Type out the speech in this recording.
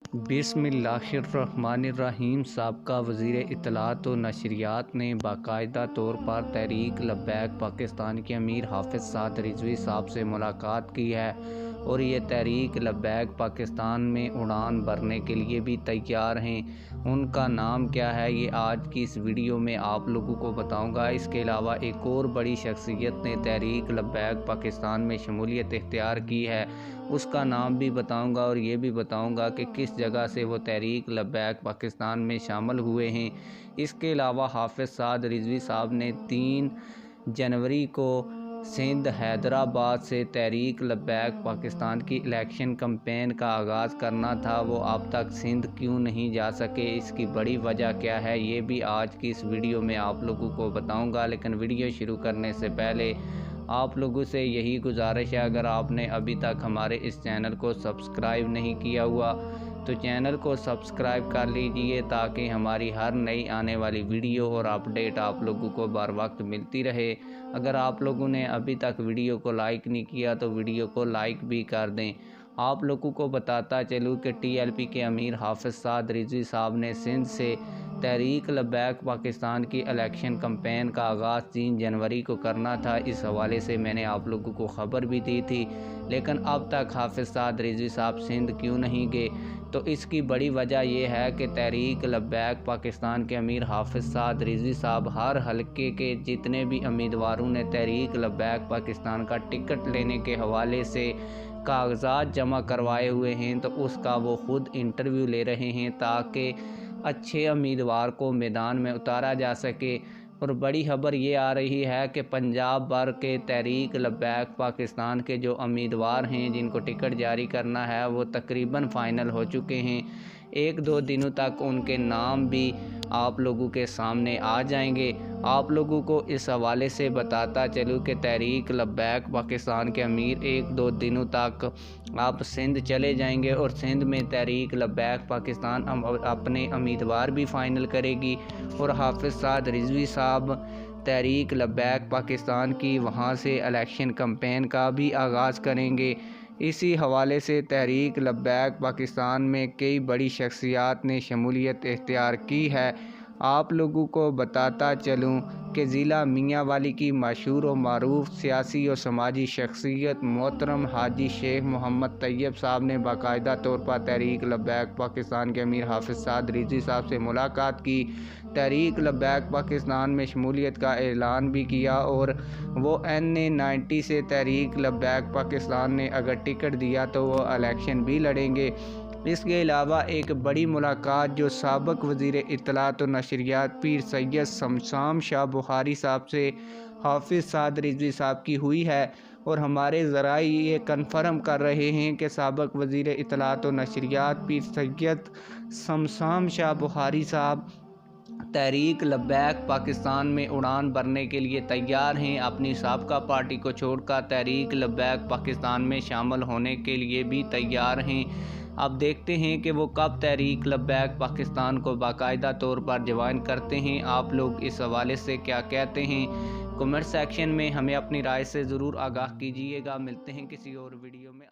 बिस्मिल्लाहिर्रहमानिर्रहीम। साबका वज़ीर इत्तलात व नशरियात ने बाकायदा तौर पर तहरीक लब्बैक पाकिस्तान के अमीर हाफिज़ साद रिज़वी साहब से मुलाकात की है और ये तहरीक लब्बैक पाकिस्तान में उड़ान भरने के लिए भी तैयार हैं। उनका नाम क्या है ये आज की इस वीडियो में आप लोगों को बताऊंगा। इसके अलावा एक और बड़ी शख्सियत ने तहरीक लब्बैक पाकिस्तान में शमूलियत इख्तियार की है, उसका नाम भी बताऊंगा और ये भी बताऊंगा कि किस जगह से वो तहरीक लब्बैक पाकिस्तान में शामिल हुए हैं। इसके अलावा हाफिज़ साद रिज़वी साहब ने 3 जनवरी को सिंध हैदराबाद से तहरीक लब्बैक पाकिस्तान की इलेक्शन कैंपेन का आगाज़ करना था, वो अब तक सिंध क्यों नहीं जा सके, इसकी बड़ी वजह क्या है, ये भी आज की इस वीडियो में आप लोगों को बताऊंगा। लेकिन वीडियो शुरू करने से पहले आप लोगों से यही गुजारिश है, अगर आपने अभी तक हमारे इस चैनल को सब्सक्राइब नहीं किया हुआ तो चैनल को सब्सक्राइब कर लीजिए ताकि हमारी हर नई आने वाली वीडियो और अपडेट आप लोगों को बर वक्त मिलती रहे। अगर आप लोगों ने अभी तक वीडियो को लाइक नहीं किया तो वीडियो को लाइक भी कर दें। आप लोगों को बताता चलूँ कि TLP के अमीर हाफिज़ साद रिज़वी साहब ने सिंध से तहरीक लब्बैक पाकिस्तान की इलेक्शन कैंपेन का आगाज़ 3 जनवरी को करना था। इस हवाले से मैंने आप लोगों को ख़बर भी दी थी, लेकिन अब तक हाफिज़ साद रिज़वी साहब सिंध क्यों नहीं गए, तो इसकी बड़ी वजह यह है कि तहरीक लब्बैक पाकिस्तान के अमीर हाफिज़ साद रिज़वी साहब हर हलके के जितने भी उम्मीदवारों ने तहरीक लब्बैक पाकिस्तान का टिकट लेने के हवाले से कागजात जमा करवाए हुए हैं, तो उसका वो ख़ुद इंटरव्यू ले रहे हैं ताकि अच्छे उम्मीदवार को मैदान में उतारा जा सके। और बड़ी खबर ये आ रही है कि पंजाब भर के तहरीक लब्बैक पाकिस्तान के जो उम्मीदवार हैं जिनको टिकट जारी करना है वो तकरीबन फ़ाइनल हो चुके हैं। 1-2 दिनों तक उनके नाम भी आप लोगों के सामने आ जाएंगे। आप लोगों को इस हवाले से बताता चलूँ कि तहरीक लब्बैक पाकिस्तान के अमीर 1-2 दिनों तक आप सिंध चले जाएंगे और सिंध में तहरीक लब्बैक पाकिस्तान अपने उम्मीदवार भी फ़ाइनल करेगी और हाफिज़ साद रिज़वी साहब तहरीक लब्बैक पाकिस्तान की वहाँ से इलेक्शन कैंपेन का भी आगाज़ करेंगे। इसी हवाले से तहरीक लब्बैक पाकिस्तान में कई बड़ी शख्सियात ने शमूलियत इख्तियार की है। आप लोगों को बताता चलूँ कि ज़िला मियांवाली की मशहूर व मरूफ सियासी और समाजी शख्सियत मोहतरम हाजी शेख मोहम्मद तैयब साहब ने बाकायदा तौर पर तहरीक लब्बैक पाकिस्तान के अमीर हाफिज़ साद रिज़वी साहब से मुलाकात की, तहरीक लब्बैक पाकिस्तान में शमूलियत का ऐलान भी किया और वो NA-90 से तहरीक लब्बैक पाकिस्तान ने अगर टिकट दिया तो वो इलेक्शन भी लड़ेंगे। इसके अलावा एक बड़ी मुलाकात जो साबिक़ वज़ीर इत्तलात व नशरियात पीर सैयद शमशाम शाह बुखारी साहब से हाफिज़ साद रिज़वी साहब की हुई है और हमारे ज़राए ये कन्फर्म कर रहे हैं कि साबिक़ वज़ीर इत्तलात व नशरियात पीर सैयद शमशाम शाह बुखारी साहब तहरीक लब्बैक पाकिस्तान में उड़ान भरने के लिए तैयार हैं। अपनी साबका पार्टी को छोड़कर तहरीक लब्बैक पाकिस्तान में शामिल होने के लिए भी तैयार हैं। अब देखते हैं कि वो कब तहरीक लब्बैक पाकिस्तान को बाकायदा तौर पर ज्वाइन करते हैं। आप लोग इस हवाले से क्या कहते हैं, कमेंट सेक्शन में हमें अपनी राय से ज़रूर आगाह कीजिएगा। मिलते हैं किसी और वीडियो में।